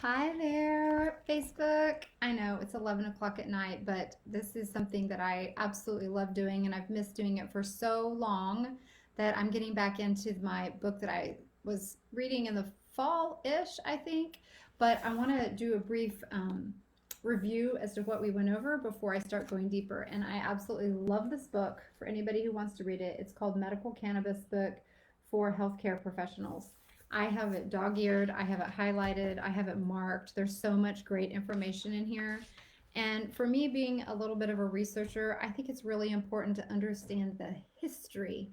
Hi there, Facebook. I know it's 11 o'clock at night, but this is something that I absolutely love doing, and I've missed doing it for so long that I'm getting back into my book that I was reading in the fall-ish, I think. But I want to do a brief review as to what we went over before I start going deeper. And I absolutely love this book for anybody who wants to read it. It's called Medical Cannabis Book for Healthcare Professionals. I have it dog-eared, I have it highlighted, I have it marked. There's so much great information in here. And for me, being a little bit of a researcher, I think it's really important to understand the history.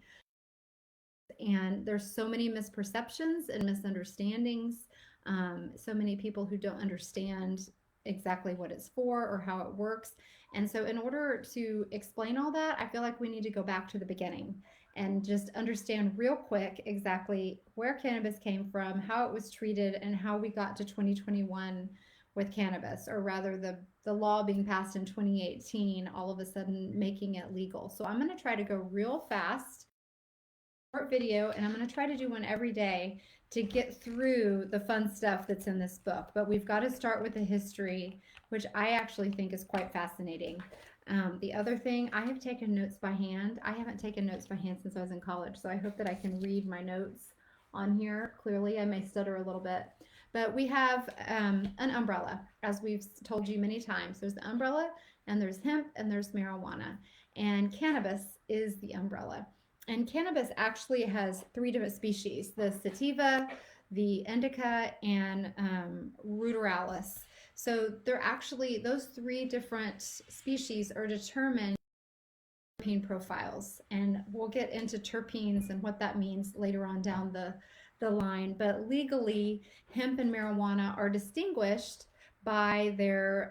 And there's so many misperceptions and misunderstandings, so many people who don't understand exactly what it's for or how it works. And so, in order to explain all that, I feel like we need to go back to the beginning and just understand real quick exactly where cannabis came from, how it was treated, and how we got to 2021 with cannabis, or rather the law being passed in 2018, all of a sudden making it legal. So I'm going to try to go real fast, short video, and I'm going to try to do one every day to get through the fun stuff that's in this book. But we've got to start with the history, which I actually think is quite fascinating. The other thing, I have taken notes by hand. I haven't taken notes by hand since I was in college, so I hope that I can read my notes on here clearly. I may stutter a little bit. But we have an umbrella, as we've told you many times. There's the umbrella, and there's hemp, and there's marijuana. And cannabis is the umbrella. And cannabis actually has three different species: the sativa, the indica, and ruderalis. So they're actually, those three different species are determined by terpene profiles. And we'll get into terpenes and what that means later on down the line. But legally, hemp and marijuana are distinguished by their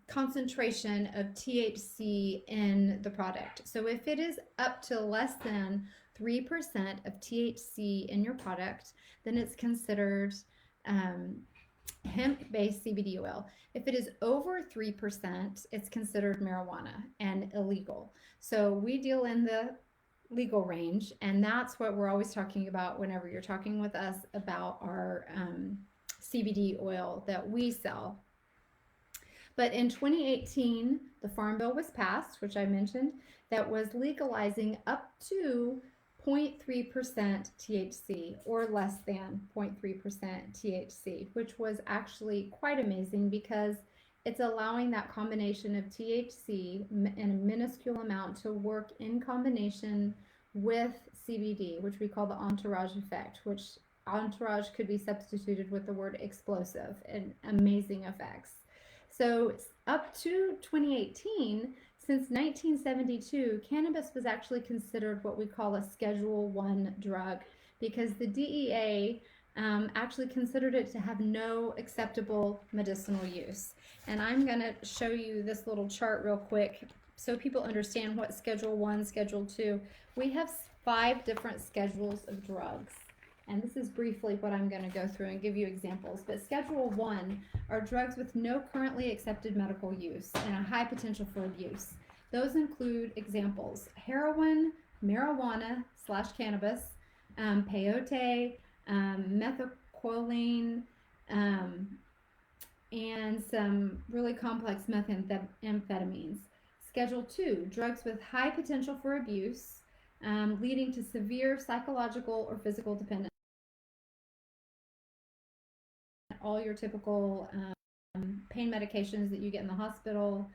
concentration of THC in the product. So if it is up to less than 3% of THC in your product, then it's considered hemp-based CBD oil. If it is over 3%, it's considered marijuana and illegal. So we deal in the legal range, and that's what we're always talking about whenever you're talking with us about our CBD oil that we sell. But in 2018, the Farm Bill was passed, which I mentioned, that was legalizing up to 0.3% THC, or less than 0.3% THC, which was actually quite amazing because it's allowing that combination of THC in a minuscule amount to work in combination with CBD, which we call the entourage effect, which entourage could be substituted with the word explosive, and amazing effects. So up to 2018, since 1972, cannabis was actually considered what we call a Schedule 1 drug, because the DEA actually considered it to have no acceptable medicinal use. And I'm going to show you this little chart real quick so people understand what Schedule 1, Schedule 2. We have 5 different schedules of drugs. And this is briefly what I'm going to go through and give you examples. But Schedule 1 are drugs with no currently accepted medical use and a high potential for abuse. Those include examples: heroin, marijuana / cannabis, peyote, methaquolone, and some really complex methamphetamines. Schedule 2, drugs with high potential for abuse, leading to severe psychological or physical dependence. All your typical pain medications that you get in the hospital,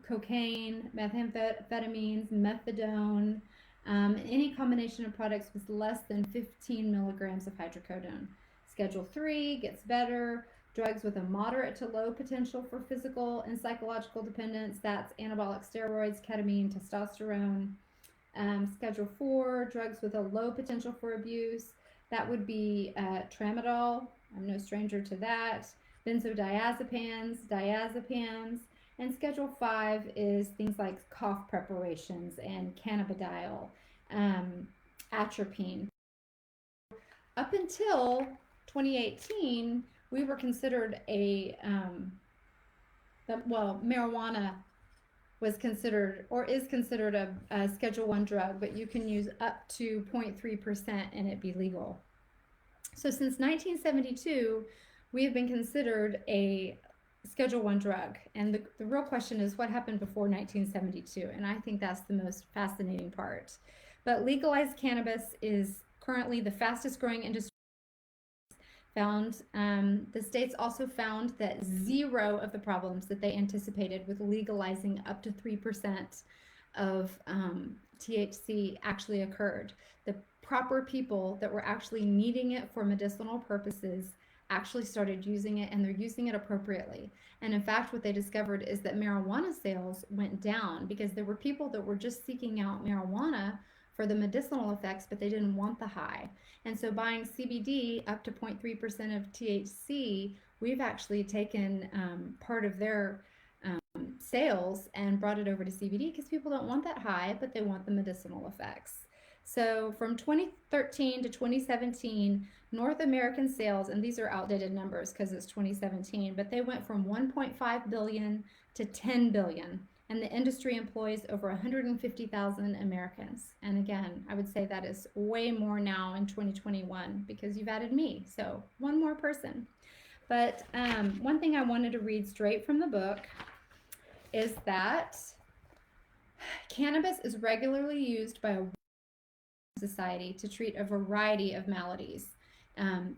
cocaine, methamphetamines, methadone, any combination of products with less than 15 milligrams of hydrocodone. Schedule 3 gets better: drugs with a moderate to low potential for physical and psychological dependence. That's anabolic steroids, ketamine, testosterone. Schedule 4, drugs with a low potential for abuse. That would be tramadol. I'm no stranger to that. Benzodiazepines, diazepams. And Schedule 5 is things like cough preparations and cannabidiol, atropine. Up until 2018, we were considered marijuana was considered, or is considered, a Schedule 1 drug, but you can use up to 0.3% and it be legal. So since 1972, we have been considered a Schedule 1 drug. And the real question is what happened before 1972? And I think that's the most fascinating part. But legalized cannabis is currently the fastest growing industry found. The states also found that zero of the problems that they anticipated with legalizing up to 3% of THC actually occurred. The proper people that were actually needing it for medicinal purposes actually started using it, and they're using it appropriately. And in fact, what they discovered is that marijuana sales went down because there were people that were just seeking out marijuana for the medicinal effects, but they didn't want the high. And so buying CBD up to 0.3% of THC, we've actually taken part of their sales and brought it over to CBD because people don't want that high, but they want the medicinal effects. So from 2013 to 2017, North American sales, and these are outdated numbers because it's 2017, but they went from 1.5 billion to 10 billion. And the industry employs over 150,000 Americans. And again, I would say that is way more now in 2021 because you've added me. So one more person. But one thing I wanted to read straight from the book is that cannabis is regularly used by a society to treat a variety of maladies,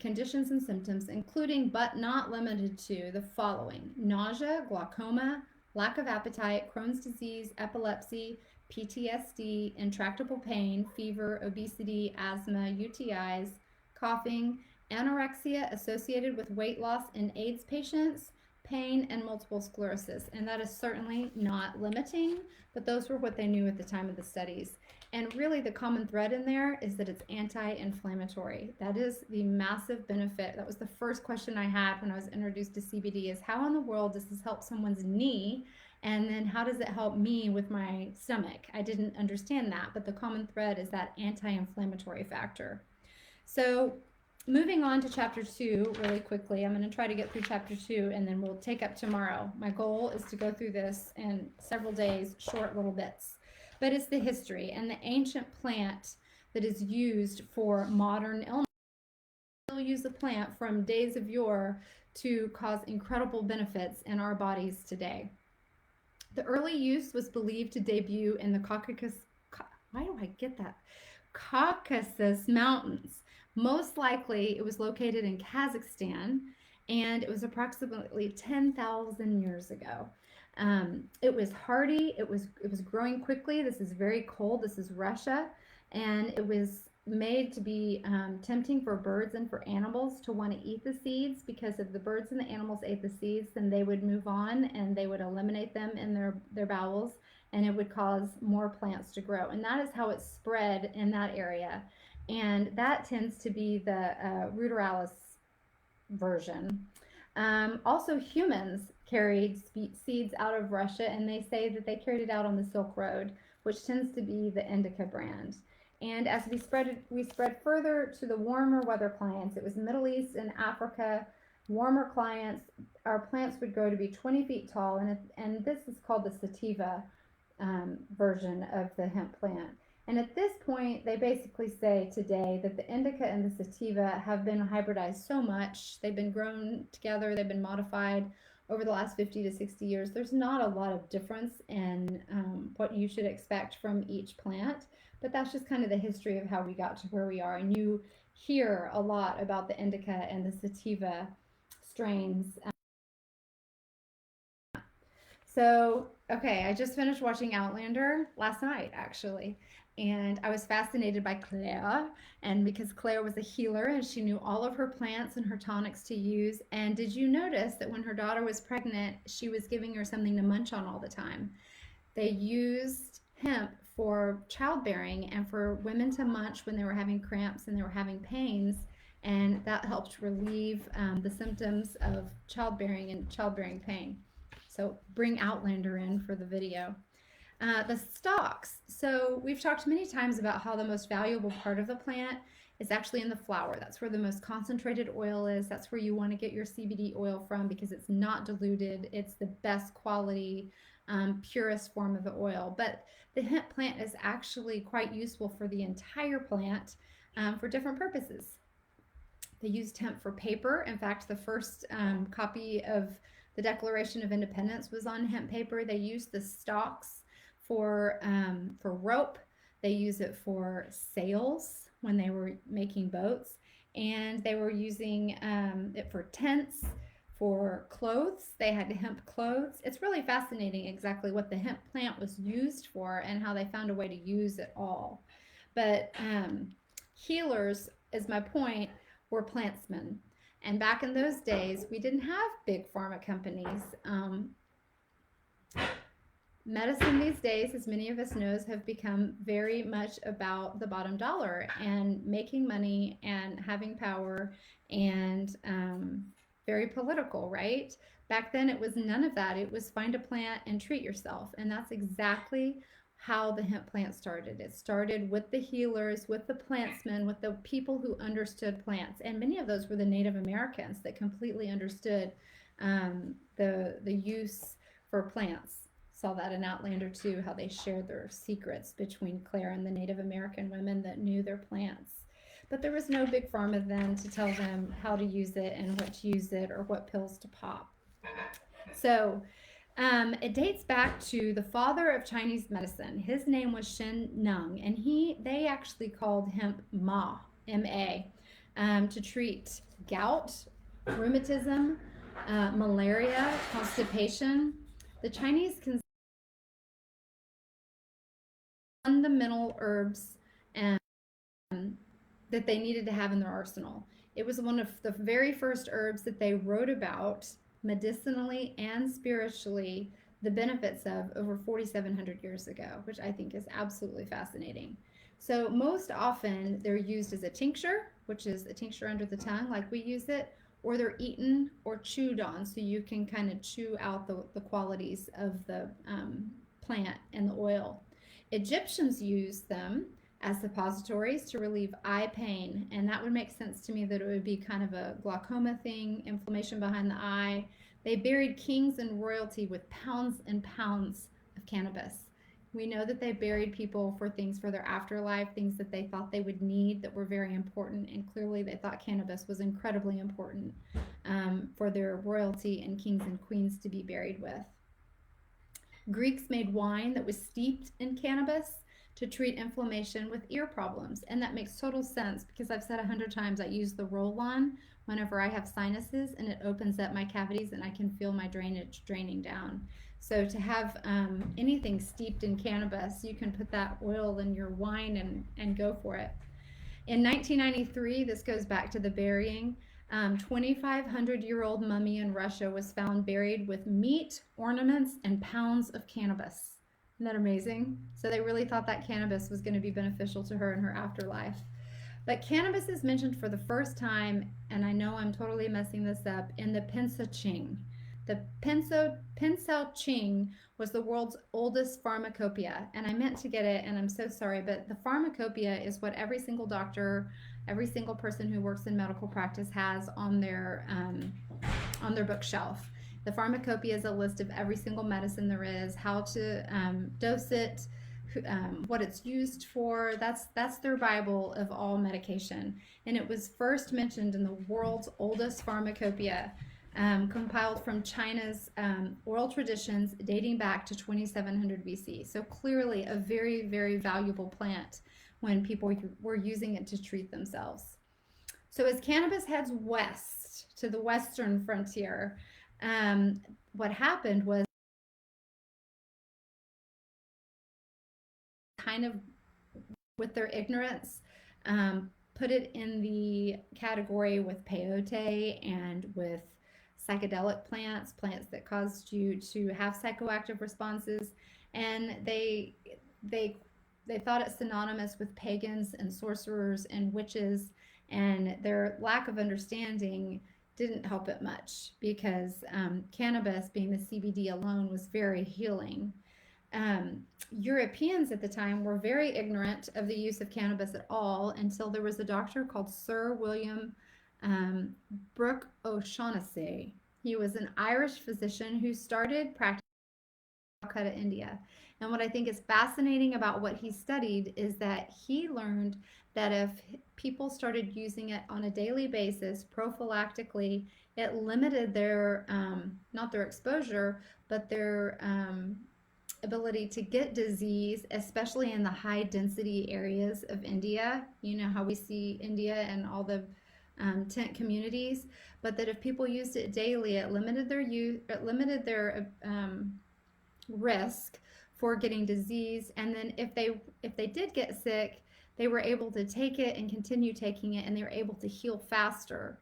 conditions, and symptoms, including but not limited to the following: nausea, glaucoma, lack of appetite, Crohn's disease, epilepsy, PTSD, intractable pain, fever, obesity, asthma, UTIs, coughing, anorexia associated with weight loss in AIDS patients, pain, and multiple sclerosis. And that is certainly not limiting, but those were what they knew at the time of the studies. And really the common thread in there is that it's anti-inflammatory. That is the massive benefit. That was the first question I had when I was introduced to CBD, is how in the world does this help someone's knee? And then how does it help me with my stomach? I didn't understand that, but the common thread is that anti-inflammatory factor. So moving on to chapter 2 really quickly. I'm going to try to get through chapter 2 and then we'll take up tomorrow. My goal is to go through this in several days, short little bits. But it's the history and the ancient plant that is used for modern illness. We'll use the plant from days of yore to cause incredible benefits in our bodies today. The early use was believed to debut in the Caucasus Mountains. Most likely it was located in Kazakhstan, and it was approximately 10,000 years ago. It was hardy, it was growing quickly. This is very cold, this is Russia, and it was made to be tempting for birds and for animals to want to eat the seeds, because if the birds and the animals ate the seeds, then they would move on and they would eliminate them in their bowels, and it would cause more plants to grow. And that is how it spread in that area. And that tends to be the ruderalis version. Also, humans carried seeds out of Russia, and they say that they carried it out on the Silk Road, which tends to be the indica brand. And as we spread further to the warmer weather clients. It was Middle East and Africa, warmer clients. Our plants would grow to be 20 feet tall, and this is called the sativa version of the hemp plant. And at this point, they basically say today that the indica and the sativa have been hybridized so much, they've been grown together, they've been modified over the last 50 to 60 years. There's not a lot of difference in what you should expect from each plant, but that's just kind of the history of how we got to where we are. And you hear a lot about the indica and the sativa strains. So, okay, I just finished watching Outlander last night, actually. And I was fascinated by Claire, and because Claire was a healer and she knew all of her plants and her tonics to use. And did you notice that when her daughter was pregnant, she was giving her something to munch on all the time? They used hemp for childbearing and for women to munch when they were having cramps and they were having pains, and that helped relieve the symptoms of childbearing and childbearing pain. So bring Outlander in for the video. The stalks. So we've talked many times about how the most valuable part of the plant is actually in the flower. That's where the most concentrated oil is. That's where you want to get your CBD oil from, because it's not diluted. It's the best quality, purest form of the oil. But the hemp plant is actually quite useful for the entire plant for different purposes. They used hemp for paper. In fact, the first copy of the Declaration of Independence was on hemp paper. They used the stalks for rope. They use it for sails when they were making boats, and they were using it for tents, for clothes. They had hemp clothes. It's really fascinating exactly what the hemp plant was used for and how they found a way to use it all. But healers, is my point, were plantsmen. And back in those days, we didn't have big pharma companies. Medicine these days, as many of us knows, have become very much about the bottom dollar and making money and having power and very political, right? Back then, it was none of that. It was find a plant and treat yourself. And that's exactly how the hemp plant started. It started with the healers, with the plantsmen, with the people who understood plants. And many of those were the Native Americans that completely understood the use for plants. Saw that in Outlander too, how they shared their secrets between Claire and the Native American women that knew their plants. But there was no big pharma then to tell them how to use it and what to use it or what pills to pop. So it dates back to the father of Chinese medicine. His name was Shen Nung, and they actually called hemp Ma, M-A, to treat gout, rheumatism, malaria, constipation. The Chinese consider fundamental herbs and that they needed to have in their arsenal. It was one of the very first herbs that they wrote about medicinally and spiritually the benefits of over 4,700 years ago, which I think is absolutely fascinating. So most often they're used as a tincture, which is a tincture under the tongue like we use it, or they're eaten or chewed on so you can kind of chew out the qualities of the plant and the oil. Egyptians used them as suppositories to relieve eye pain, and that would make sense to me that it would be kind of a glaucoma thing, inflammation behind the eye. They buried kings and royalty with pounds and pounds of cannabis. We know that they buried people for things for their afterlife, things that they thought they would need that were very important, and clearly they thought cannabis was incredibly important for their royalty and kings and queens to be buried with. Greeks made wine that was steeped in cannabis to treat inflammation with ear problems. And that makes total sense because I've said 100 times I use the roll-on whenever I have sinuses, and it opens up my cavities and I can feel my drainage draining down. So to have anything steeped in cannabis, you can put that oil in your wine and go for it. In 1993, this goes back to the burying, 2,500-year-old mummy in Russia was found buried with meat, ornaments, and pounds of cannabis. Isn't that amazing? So they really thought that cannabis was going to be beneficial to her in her afterlife. But cannabis is mentioned for the first time, and I know I'm totally messing this up, in the Pensa Ching. The Pensao Ching was the world's oldest pharmacopoeia, and I meant to get it, and I'm so sorry, but the pharmacopoeia is what every single doctor, every single person who works in medical practice has on their bookshelf. The pharmacopoeia is a list of every single medicine there is, how to dose it, what it's used for. That's their Bible of all medication, and it was first mentioned in the world's oldest pharmacopoeia. Compiled from China's oral traditions dating back to 2700 BC. So clearly a very, very valuable plant when people were using it to treat themselves. So as cannabis heads west to the western frontier, what happened was kind of with their ignorance, put it in the category with peyote and with psychedelic plants, plants that caused you to have psychoactive responses, and they thought it synonymous with pagans and sorcerers and witches, and their lack of understanding didn't help it much because cannabis, being the CBD alone, was very healing. Europeans at the time were very ignorant of the use of cannabis at all until there was a doctor called Sir William Brooke O'Shaughnessy. He was an Irish physician who started practicing Calcutta, India. And what I think is fascinating about what he studied is that he learned that if people started using it on a daily basis prophylactically, it limited their, not their exposure, but their ability to get disease, especially in the high density areas of India. You know how we see India and all the tent communities, but that if people used it daily, it limited their use, it limited their risk for getting disease. And then if they did get sick, they were able to take it and continue taking it, and they were able to heal faster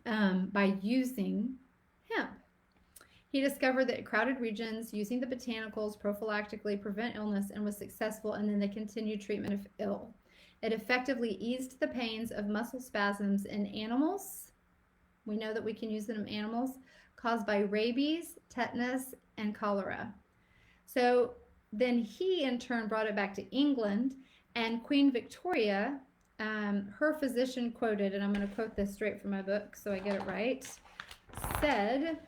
by using hemp. He discovered that crowded regions using the botanicals prophylactically prevent illness and was successful, and then the continued treatment of ill. It effectively eased the pains of muscle spasms in animals. We know that we can use it in animals caused by rabies, tetanus, and cholera. So then he in turn brought it back to England, and Queen Victoria, her physician quoted, and I'm going to quote this straight from my book so I get it right, said,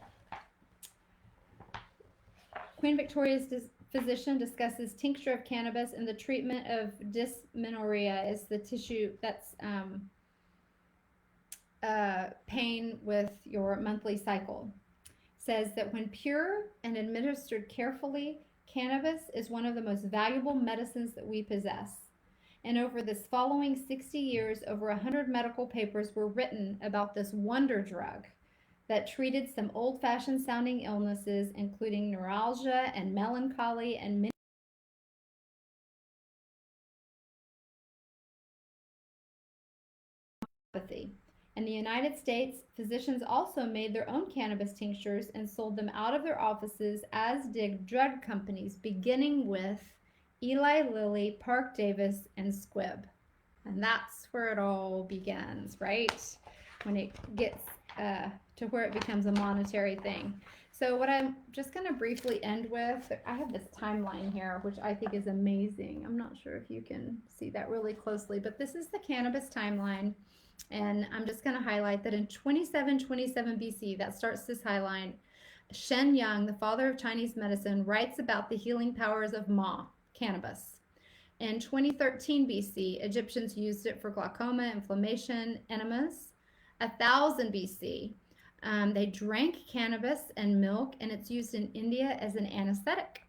Queen Victoria's physician discusses tincture of cannabis and the treatment of dysmenorrhea, is the tissue that's pain with your monthly cycle. Says that when pure and administered carefully, cannabis is one of the most valuable medicines that we possess. And over this following 60 years, over 100 medical papers were written about this wonder drug that treated some old-fashioned sounding illnesses, including neuralgia and melancholy and many. In the United States, physicians also made their own cannabis tinctures and sold them out of their offices, as did drug companies, beginning with Eli Lilly, Park Davis, and Squibb. And that's where it all begins, right? When it gets to where it becomes a monetary thing. So what I'm just going to briefly end with, I have this timeline here, which I think is amazing. I'm not sure if you can see that really closely, but this is the cannabis timeline. And I'm just going to highlight that in 2727 BC, that starts this highline, Shen Yang, the father of Chinese medicine, writes about the healing powers of ma, cannabis. In 2013 BC, Egyptians used it for glaucoma, inflammation, enemas. 1000 BC, they drank cannabis and milk, and it's used in India as an anesthetic.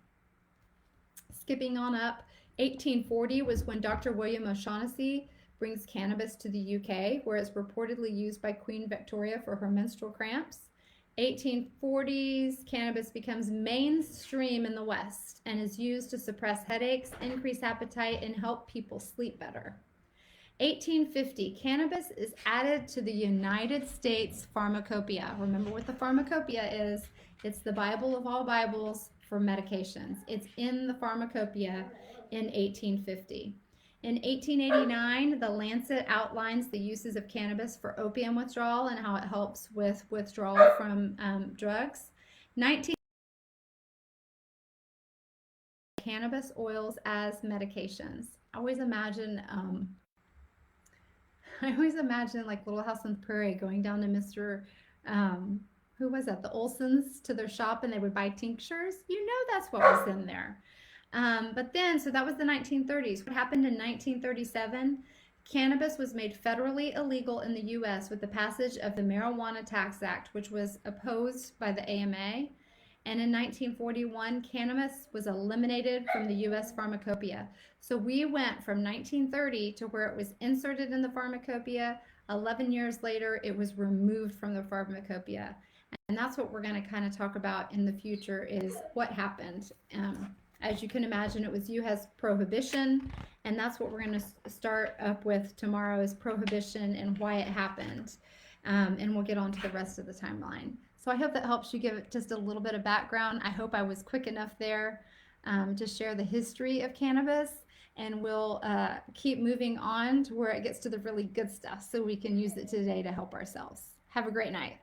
Skipping on up, 1840 was when Dr. William O'Shaughnessy brings cannabis to the UK, where it's reportedly used by Queen Victoria for her menstrual cramps. 1840s, cannabis becomes mainstream in the West and is used to suppress headaches, increase appetite, and help people sleep better. 1850, cannabis is added to the United States Pharmacopoeia. Remember what the Pharmacopoeia is? It's the Bible of all Bibles for medications. It's in the Pharmacopoeia in 1850. In 1889, the Lancet outlines the uses of cannabis for opium withdrawal and how it helps with withdrawal from drugs. 19 cannabis oils as medications. I always imagine like Little House on the Prairie going down to Mr. Who was that? The Olsons, to their shop, and they would buy tinctures. You know that's what was in there. But then, so that was the 1930s. What happened in 1937? Cannabis was made federally illegal in the U.S. with the passage of the Marijuana Tax Act, which was opposed by the AMA. And in 1941, cannabis was eliminated from the U.S. Pharmacopoeia. So we went from 1930 to where it was inserted in the Pharmacopoeia. 11 years later, it was removed from the Pharmacopoeia. And that's what we're going to kind of talk about in the future, is what happened. As you can imagine, it was U.S. prohibition, and that's what we're going to start up with tomorrow, is prohibition and why it happened. And we'll get on to the rest of the timeline. So I hope that helps you give it just a little bit of background. I hope I was quick enough there to share the history of cannabis, and we'll keep moving on to where it gets to the really good stuff so we can use it today to help ourselves. Have a great night.